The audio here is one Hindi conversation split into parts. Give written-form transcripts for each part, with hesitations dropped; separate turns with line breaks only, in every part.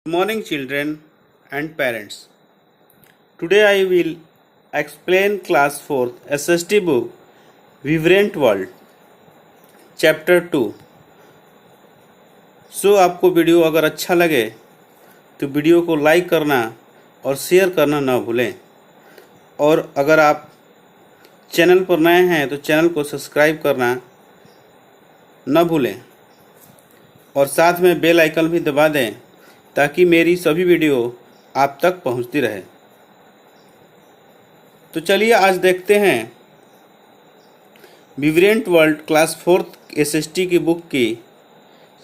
Morning, children and parents. Today I will explain class 4th SST book Vibrant World Chapter 2. सो आपको वीडियो अगर अच्छा लगे तो वीडियो को लाइक करना और शेयर करना ना भूलें, और अगर आप चैनल पर नए हैं तो चैनल को सब्सक्राइब करना ना भूलें और साथ में बेल आइकन भी दबा दें ताकि मेरी सभी वीडियो आप तक पहुंचती रहे। तो चलिए आज देखते हैं विब्रेंट वर्ल्ड क्लास 4th एसएसटी की बुक की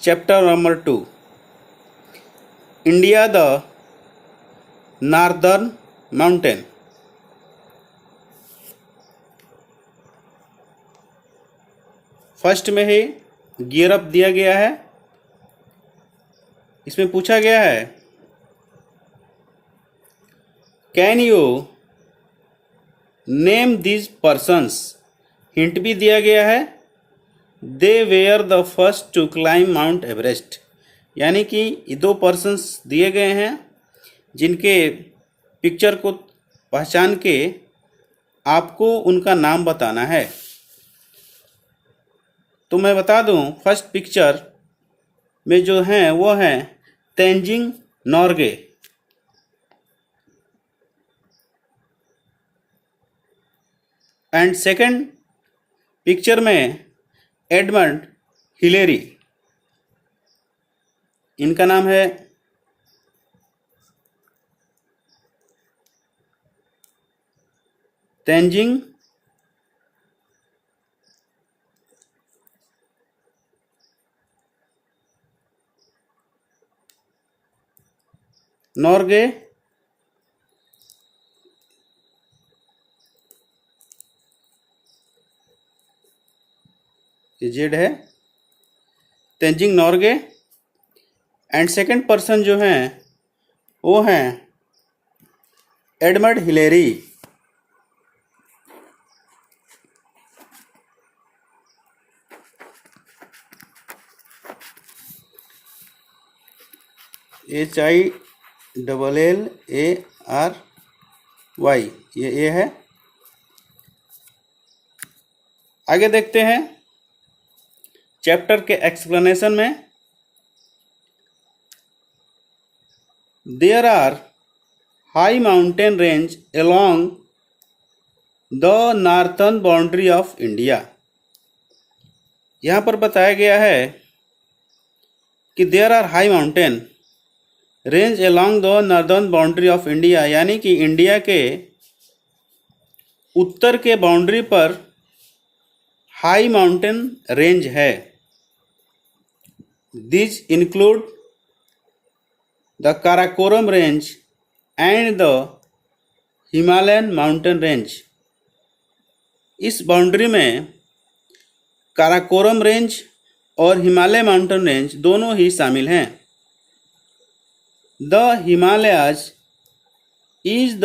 chapter number 2, India the northern mountain. First में ही गियर अप दिया गया है। इसमें पूछा गया है can you name these persons. Hint भी दिया गया है they were the first to climb Mount Everest, यानी कि ये दो पर्सन्स दिए गए हैं जिनके पिक्चर को पहचान के आपको उनका नाम बताना है। तो मैं बता दूं, फर्स्ट पिक्चर में जो हैं वो हैं Tenzing Norgay, and second picture में एडमंड हिलेरी। इनका नाम है तेंजिंग नॉर्गे जेड है, Tenzing Norgay. And second person जो हैं वो हैं एडमंड हिलेरी। HILLARY, ये है। आगे देखते हैं चैप्टर के एक्सप्लेनेशन में। There are high mountain range along the northern boundary of India. यहाँ पर बताया गया है कि there are high mountain range along the northern boundary of India, यानी कि इंडिया के उत्तर के बाउंड्री पर हाई माउंटेन रेंज है। These include the Karakoram range and the Himalayan mountain range. इस बाउंड्री में काराकोरम रेंज और हिमालय माउंटेन रेंज दोनों ही शामिल हैं। The Himalayas is the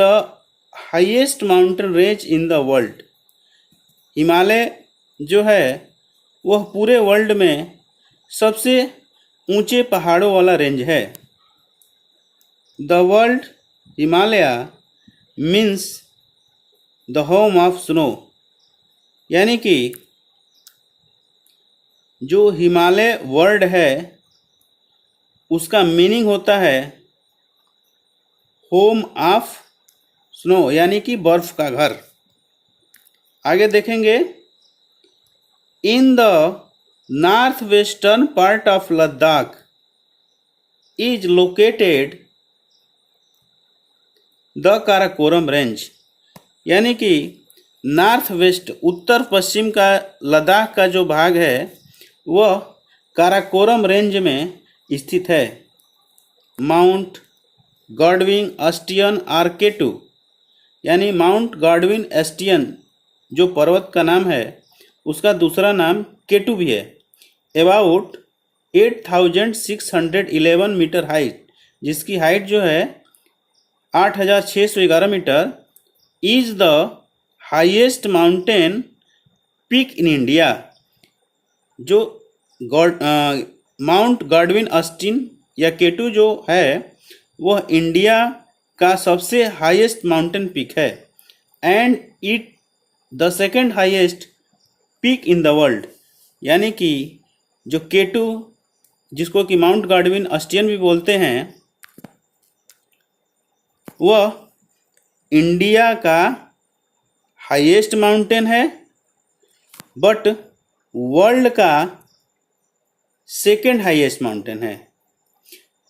highest mountain range in the world. Himalaya जो है वह पूरे वर्ल्ड में सबसे ऊंचे पहाड़ों वाला रेंज है। The world Himalaya means the home of snow, यानी कि जो हिमालय वर्ल्ड है उसका मीनिंग होता है होम ऑफ स्नो, यानी कि बर्फ का घर। आगे देखेंगे इन the north western part of Ladakh is located the Karakoram range, यानी कि नॉर्थ वेस्ट उत्तर पश्चिम का लद्दाख का जो भाग है वह काराकोरम रेंज में स्थित है। माउंट गॉडविन एस्टियन RK2, यानी माउंट गॉडविन एस्टियन जो पर्वत का नाम है उसका दूसरा नाम K2 भी है। अबाउट 8611 मीटर हाइट, जिसकी हाइट जो है 8611 metre, is the highest mountain peak in India. जो माउंट गॉडविन ऑस्टिन या K2 जो है वह इंडिया का सबसे हाईएस्ट माउंटेन पीक है and it the second highest peak in the world. यानी कि जो K2 जिसको कि माउंट गार्डविन अस्टियन भी बोलते हैं, वह इंडिया का हाईएस्ट माउंटेन है बट वर्ल्ड का सेकेंड हाईएस्ट माउंटेन है।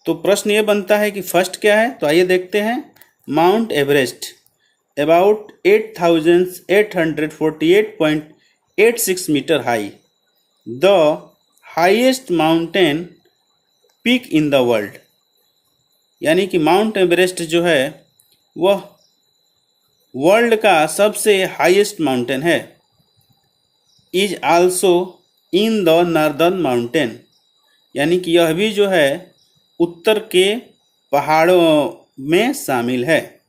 तो प्रश्न ये बनता है कि फर्स्ट क्या है, तो आइए देखते हैं। Mount Everest about 8,848.86 metre high, the highest mountain peak in the world. यानी कि माउंट एवरेस्ट जो है वह वर्ल्ड का सबसे हाईएस्ट माउंटेन है। Is also in the northern mountain, यानी कि यह भी जो है उत्तर के पहाड़ों में शामिल है।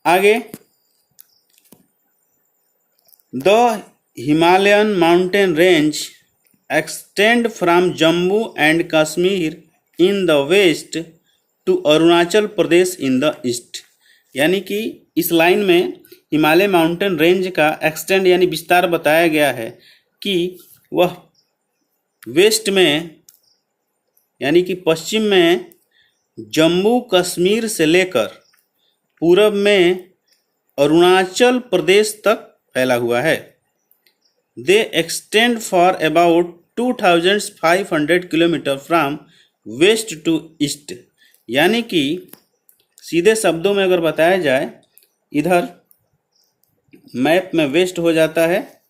आगे, the Himalayan mountain range extend from Jammu and Kashmir in the west to Arunachal Pradesh in the east. यानी कि इस लाइन में हिमालय माउंटेन रेंज का एक्सटेंड यानी विस्तार बताया गया है कि वह वेस्ट में यानी कि पश्चिम में जम्मू कश्मीर से लेकर पूरब में अरुणाचल प्रदेश तक फैला हुआ है। They extend for about 2,500 kilometre from west to east. यानी कि सीधे शब्दों में अगर बताया जाए, इधर मैप में वेस्ट हो जाता है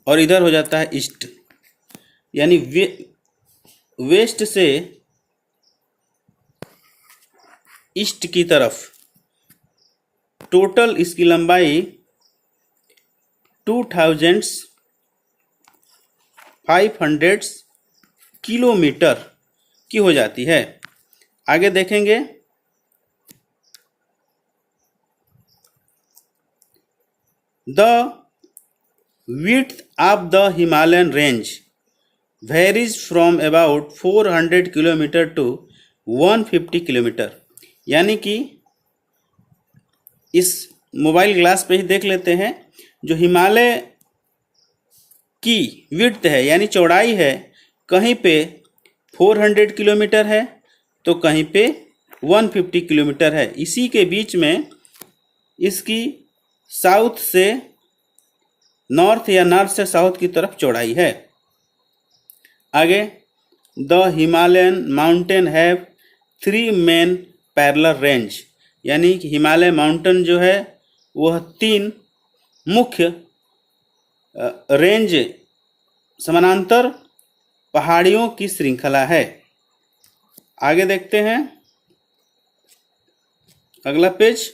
और इधर हो जाता है ईस्ट। यानी वेस्ट से ईस्ट की तरफ टोटल इसकी लंबाई 2,500 किलोमीटर की हो जाती है। आगे देखेंगे, the width of the Himalayan range varies from about 400 kilometre to 150 kilometre. यानी कि इस मोबाइल ग्लास पे ही देख लेते हैं, जो हिमालय की विड्थ है यानी चौड़ाई है, कहीं पे 400 किलोमीटर है तो कहीं पे 150 किलोमीटर है। इसी के बीच में इसकी साउथ से नॉर्थ या नॉर्थ से साउथ की तरफ चौड़ाई है। आगे, the Himalayan mountain have 3 main parallel range. यानी कि हिमालय माउंटेन जो है वह 3 मुख्य रेंज समानांतर पहाड़ियों की श्रृंखला है। आगे देखते हैं अगला पेज।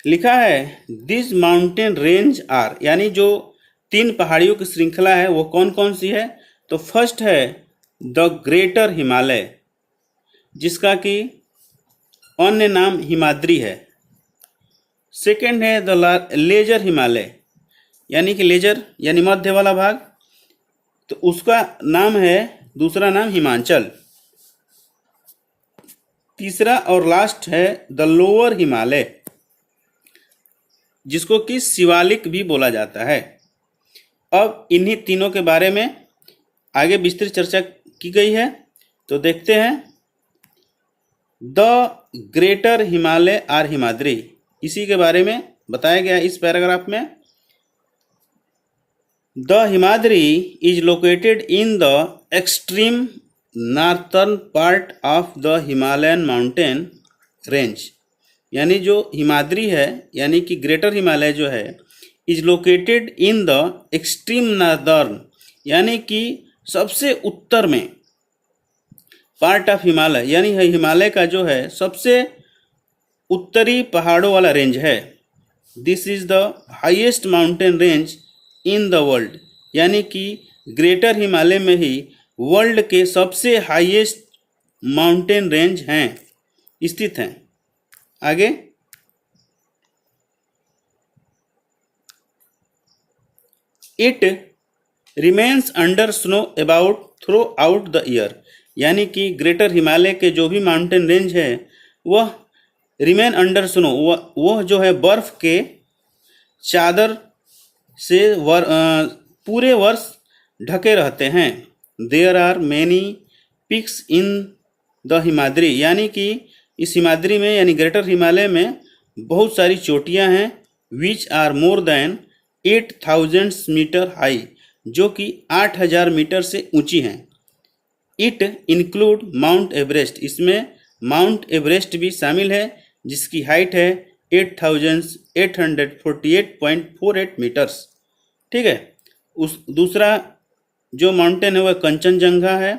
लिखा है दिस माउंटेन रेंज आर, यानी जो 3 पहाड़ियों की श्रृंखला है वो कौन कौन सी है। तो फर्स्ट है द ग्रेटर हिमालय, जिसका कि अन्य नाम हिमाद्री है। सेकेंड है द लेजर हिमालय, यानी कि लेजर यानी मध्य वाला भाग, तो उसका नाम है, दूसरा नाम हिमांचल। तीसरा और लास्ट है द लोअर हिमालय, जिसको कि शिवालिक भी बोला जाता है। अब इन्हीं तीनों के बारे में आगे विस्तृत चर्चा की गई है, तो देखते हैं। The greater Himalaya or Himadri, इसी के बारे में बताया गया इस पैराग्राफ में। The Himadri is located in the extreme northern part of the Himalayan mountain range. यानी जो हिमाद्री है यानी कि ग्रेटर हिमालय जो है is located in the extreme northern, यानी कि सबसे उत्तर में पार्ट ऑफ हिमालय, यानी हिमालय का जो है सबसे उत्तरी पहाड़ों वाला रेंज है। This is the highest mountain range in the world, यानी कि ग्रेटर हिमालय में ही वर्ल्ड के सबसे हाईएस्ट माउंटेन रेंज हैं स्थित हैं। आगे, it remains under snow about through out the year, यानी कि ग्रेटर हिमालय के जो भी माउंटेन रेंज है वह रिमेन अंडर स्नो, वह जो है बर्फ के चादर से पूरे वर्ष ढके रहते हैं। There are many peaks in the Himadri, यानी कि इस हिमाद्री में यानी ग्रेटर हिमालय में बहुत सारी चोटियां हैं। Which are more than 8000 metre high, जो कि 8000 मीटर से ऊंची हैं। इट इंक्लूड माउंट एवरेस्ट, इसमें माउंट एवरेस्ट भी शामिल है जिसकी हाइट है 8848.48 मीटर्स। ठीक है। उस दूसरा जो माउंटेन है वह कंचनजंगा है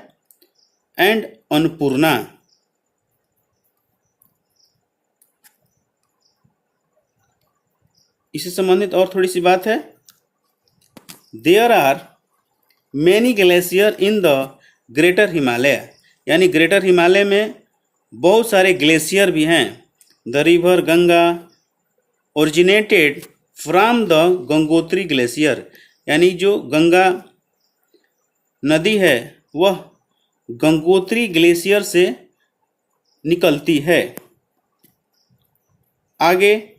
एंड अन्नपूर्णा। इससे संबंधित और थोड़ी सी बात है। There are many glacier in the greater Himalaya, यानी ग्रेटर हिमालय में बहुत सारे ग्लेशियर भी हैं। The river Ganga originated from the Gangotri glacier, यानी जो गंगा नदी है वह गंगोत्री ग्लेशियर से निकलती है। आगे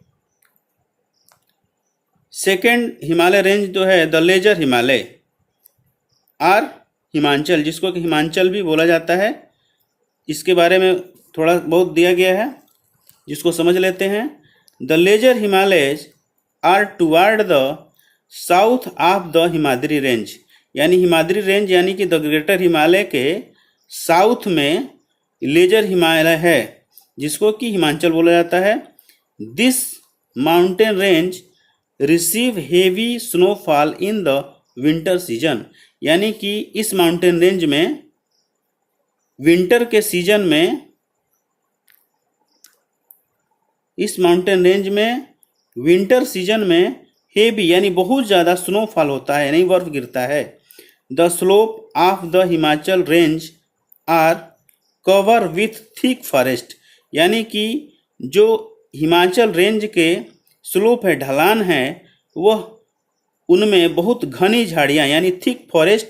सेकेंड हिमालय रेंज जो है द लेजर हिमालय और हिमाचल, जिसको कि हिमाचल भी बोला जाता है, इसके बारे में थोड़ा बहुत दिया गया है जिसको समझ लेते हैं। The lesser Himalayas are toward the south of the Himadri range, यानी हिमाद्री रेंज यानी कि द ग्रेटर हिमालय के साउथ में लेजर हिमालय है जिसको कि हिमाचल बोला जाता है। This mountain range receive heavy snowfall in the winter season, यानी कि इस माउंटेन रेंज में विंटर के सीजन में विंटर सीजन में हेवी यानी बहुत ज़्यादा स्नोफॉल होता है, यानी बर्फ गिरता है। The slope of the Himachal range are cover with thick forest, यानी कि जो हिमाचल रेंज के स्लोप है, ढलान है, वह उनमें बहुत घनी झाड़ियाँ यानी थिक फॉरेस्ट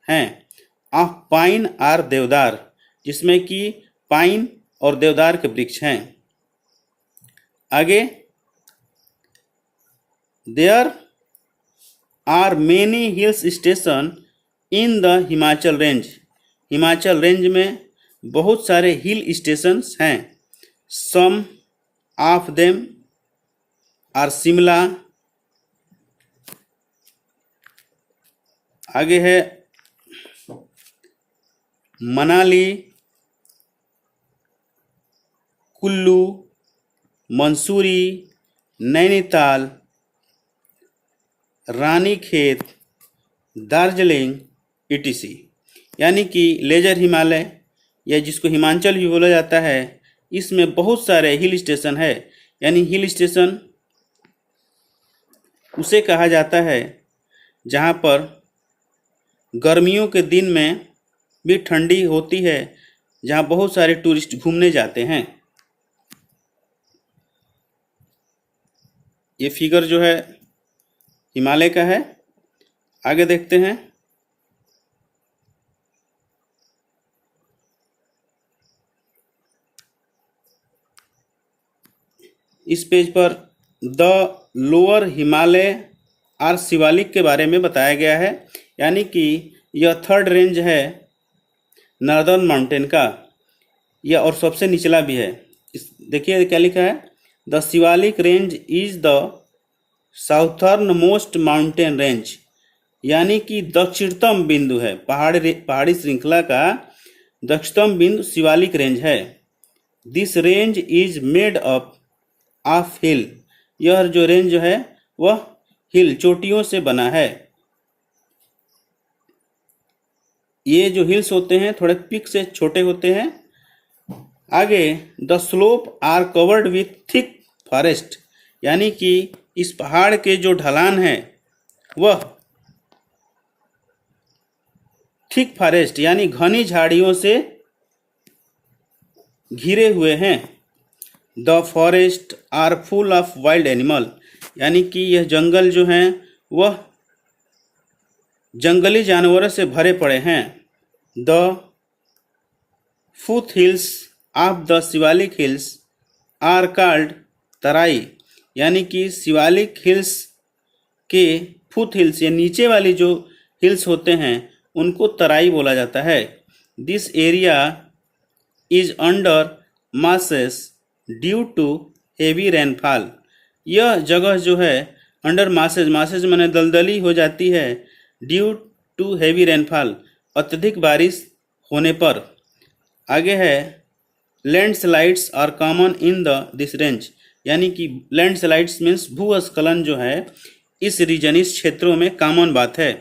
हैं। ऑफ पाइन आर देवदार, जिसमें कि पाइन और देवदार के वृक्ष हैं। आगे there are many hills station in the Himachal range, Himachal range में बहुत सारे हिल स्टेशंस हैं। Some of them are Shimla, आगे है मनाली, कुल्लू, मंसूरी, नैनीताल, रानीखेत, दार्जिलिंग etc, यानी कि लेजर हिमालय या जिसको हिमाचल भी बोला जाता है, इसमें बहुत सारे हिल स्टेशन है। यानी हिल स्टेशन उसे कहा जाता है जहाँ पर गर्मियों के दिन में भी ठंडी होती है, जहाँ बहुत सारे टूरिस्ट घूमने जाते हैं। ये फिगर जो है हिमालय का है। आगे देखते हैं। इस पेज पर द लोअर हिमालय और शिवालिक के बारे में बताया गया है, यानी कि यह थर्ड रेंज है नॉर्दर्न माउंटेन का, यह और सबसे निचला भी है। देखिए क्या लिखा है, the Shivalik range is the southern most mountain range, यानी कि दक्षिणतम बिंदु है, पहाड़ी श्रृंखला का दक्षिणतम बिंदु शिवालिक रेंज है। This range is made up of hill, यह जो रेंज है वह हिल चोटियों से बना है। ये जो हिल्स होते हैं थोड़े पिक से छोटे होते हैं। आगे the slope are covered with thick forest, यानी कि इस पहाड़ के जो ढलान है वह थिक फॉरेस्ट यानी घनी झाड़ियों से घिरे हुए हैं। The forest are full of wild animal, यानी कि यह जंगल जो हैं वह जंगली जानवरों से भरे पड़े हैं। The foot hills of the Shivalik hills are called Terai, यानी कि शिवालिक हिल्स के फुट हिल्स या नीचे वाली जो हिल्स होते हैं उनको तराई बोला जाता है। This area is under marshes due to heavy rainfall. यह जगह जो है अंडर मासेज, मासेज माने दलदली हो जाती है, ड्यू टू हेवी रेनफॉल, अत्यधिक बारिश होने पर। आगे है landslides are common in the this range, यानी कि लैंडस्लाइड्स मीन्स भूस्खलन जो है इस रीजन, इस क्षेत्रों में कॉमन बात है।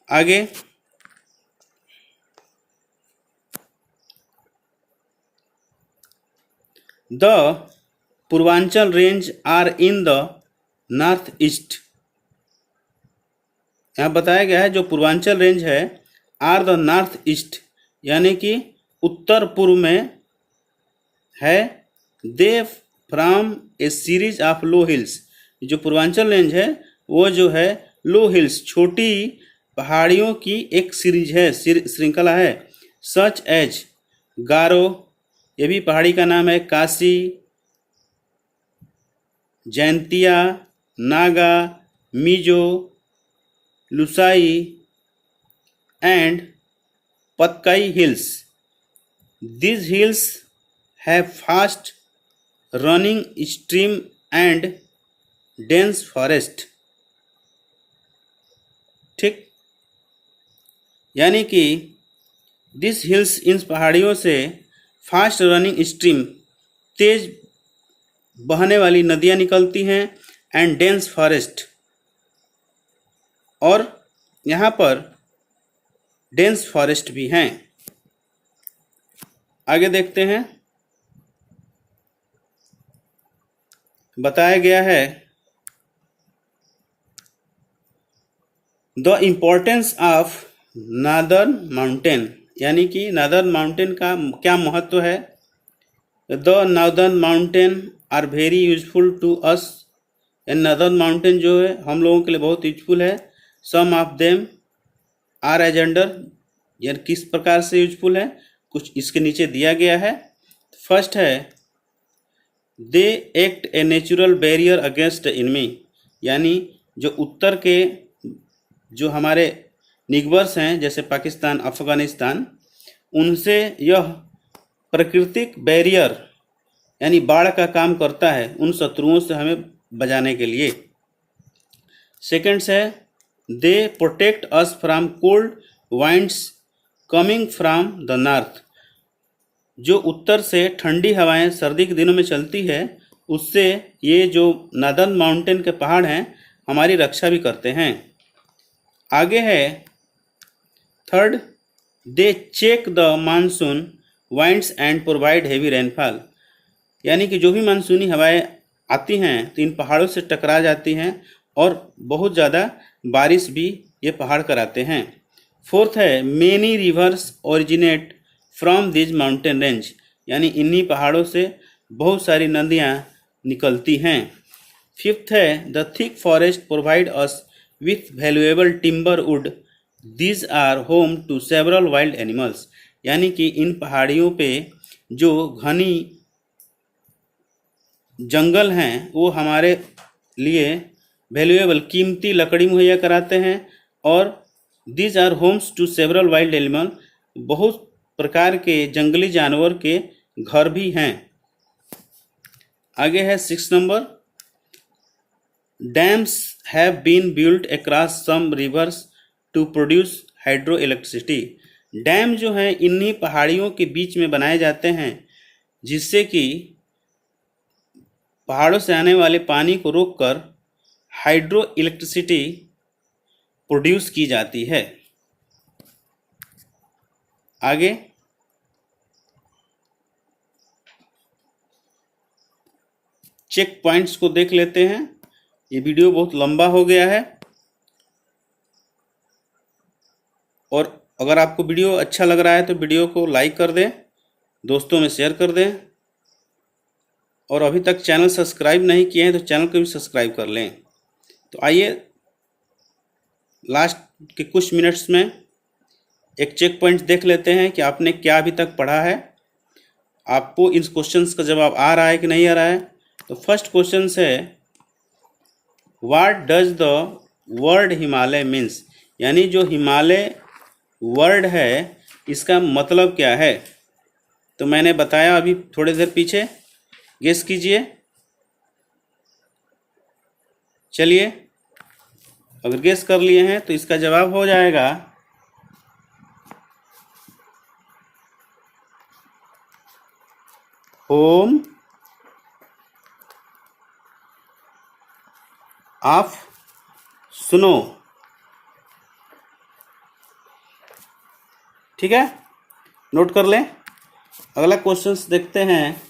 आगे the Purvanchal range are in the north east. यहाँ बताया गया है जो पूर्वांचल रेंज है आर द नॉर्थ ईस्ट, यानी कि उत्तर पूर्व में है। They from a series of low hills. जो पूर्वांचल रेंज है वो जो है लो हिल्स, छोटी पहाड़ियों की एक सीरीज है, श्रृंखला है। सच एज गारो, ये भी पहाड़ी का नाम है, Khasi, Jaintia, Naga, Mizo, Lushai and Patkai hills. These hills have fast running stream and dense forest। ठीक, यानी कि दिस हिल्स, इन पहाड़ियों से फास्ट रनिंग स्ट्रीम, तेज बहने वाली नदियाँ निकलती हैं, एंड डेंस फॉरेस्ट, और यहाँ पर डेंस फॉरेस्ट भी हैं। आगे देखते हैं, बताया गया है the importance of northern mountain, यानी कि नादर्न माउंटेन का क्या महत्व है। The northern mountain are very useful to us. Northern mountain जो है हम लोगों के लिए बहुत यूजफुल है। Some of them are as under, यानी किस प्रकार से यूजफुल है, कुछ इसके नीचे दिया गया है। फर्स्ट है they act a natural barrier against enemy, यानी जो उत्तर के जो हमारे निगबर्स हैं जैसे पाकिस्तान, अफगानिस्तान, उनसे यह प्राकृतिक बैरियर यानी बाढ़ का काम करता है, उन शत्रुओं से हमें बचाने के लिए। सेकेंड है they protect us from cold winds coming from the north. जो उत्तर से ठंडी हवाएं सर्दी के दिनों में चलती है, उससे ये जो नादर्न माउंटेन के पहाड़ हैं हमारी रक्षा भी करते हैं। आगे है third they check the monsoon winds and provide heavy rainfall, यानी कि जो भी मानसूनी हवाएं आती हैं तो इन पहाड़ों से टकरा जाती हैं और बहुत ज़्यादा बारिश भी ये पहाड़ कराते हैं। फोर्थ है many reverse originate from this mountain range, यानी इन्हीं पहाड़ों से बहुत सारी नदियाँ निकलती हैं। फिफ्थ है the thick forest provide us with valuable timber wood, these are home to several wild animals, यानी कि इन पहाड़ियों पे जो घनी जंगल हैं वो हमारे लिए वैल्यूएबल कीमती लकड़ी मुहैया कराते हैं, और these are homes to several wild animal, बहुत प्रकार के जंगली जानवर के घर भी हैं। आगे है 6 number dams have been built across some rivers to produce hydro electricity. Dam जो हैं इन्हीं पहाड़ियों के बीच में बनाए जाते हैं, जिससे कि पहाड़ों से आने वाले पानी को रोककर हाइड्रो इलेक्ट्रिसिटी प्रोड्यूस की जाती है। आगे चेक पॉइंट्स को देख लेते हैं। ये वीडियो बहुत लंबा हो गया है, और अगर आपको वीडियो अच्छा लग रहा है तो वीडियो को लाइक कर दें, दोस्तों में शेयर कर दें, और अभी तक चैनल सब्सक्राइब नहीं किए हैं तो चैनल को भी सब्सक्राइब कर लें। तो आइए लास्ट के कुछ मिनट्स में एक चेक पॉइंट देख लेते हैं कि आपने क्या अभी तक पढ़ा है, आपको इन क्वेश्चंस का जवाब आ रहा है कि नहीं आ रहा है। तो फर्स्ट क्वेश्चन है, what does the word Himalaya means, यानी जो हिमालय वर्ड है इसका मतलब क्या है। तो मैंने बताया अभी थोड़ी देर पीछे, गेस कीजिए। चलिए, अगर गेस कर लिए हैं तो इसका जवाब हो जाएगा होम ऑफ स्नो। ठीक है, नोट कर लें। अगला क्वेश्चन देखते हैं,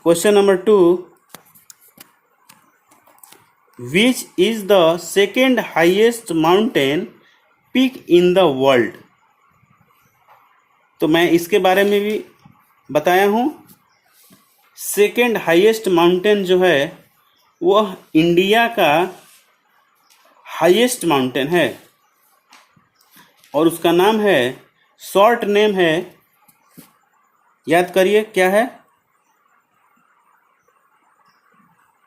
question number 2, which is the second highest mountain peak in the world. तो मैं इसके बारे में भी बताया हूँ। सेकेंड हाईएस्ट माउंटेन जो है वह इंडिया का हाईएस्ट माउंटेन है और उसका नाम है, शॉर्ट नेम है, याद करिए क्या है।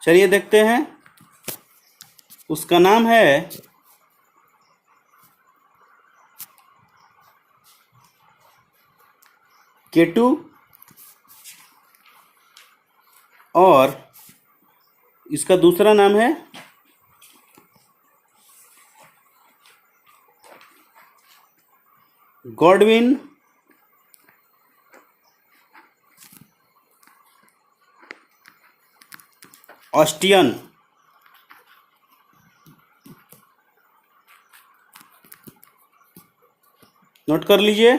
चलिए देखते हैं, उसका नाम है केटू और इसका दूसरा नाम है गॉडविन ऑस्टियन। नोट कर लीजिए।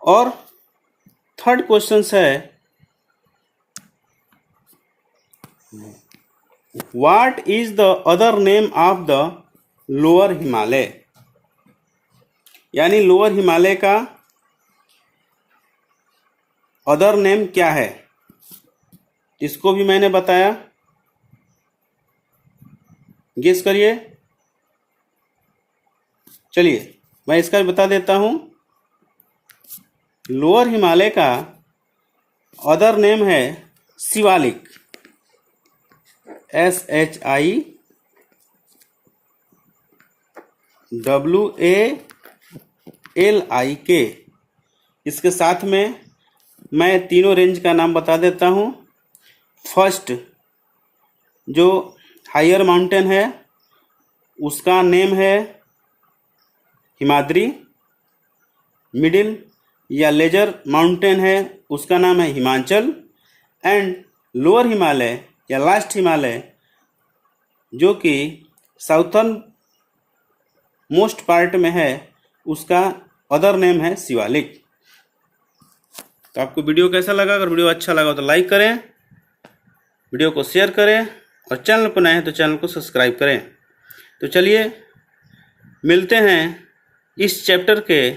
और थर्ड क्वेश्चन है, what is the other name of the lower Himalaya, यानी लोअर हिमालय का अदर नेम क्या है, इसको भी मैंने बताया। गेस करिए। चलिए मैं इसका भी बता देता हूं। लोअर हिमालय का अदर नेम है शिवालिक, SHIWALIK। इसके साथ में मैं तीनों रेंज का नाम बता देता हूँ। फर्स्ट जो हायर माउंटेन है उसका नेम है हिमाद्री, मिडिल या लेजर माउंटेन है उसका नाम है हिमाचल, एंड लोअर हिमालय या लास्ट हिमालय जो कि साउथर्न मोस्ट पार्ट में है उसका अदर नेम है शिवालिक। तो आपको वीडियो कैसा लगा? अगर वीडियो अच्छा लगा तो लाइक करें, वीडियो को शेयर करें और चैनल पर नए हैं तो चैनल को सब्सक्राइब करें। तो चलिए मिलते हैं इस चैप्टर के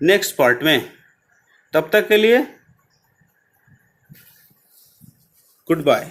नेक्स्ट पार्ट में। तब तक के लिए गुड बाय।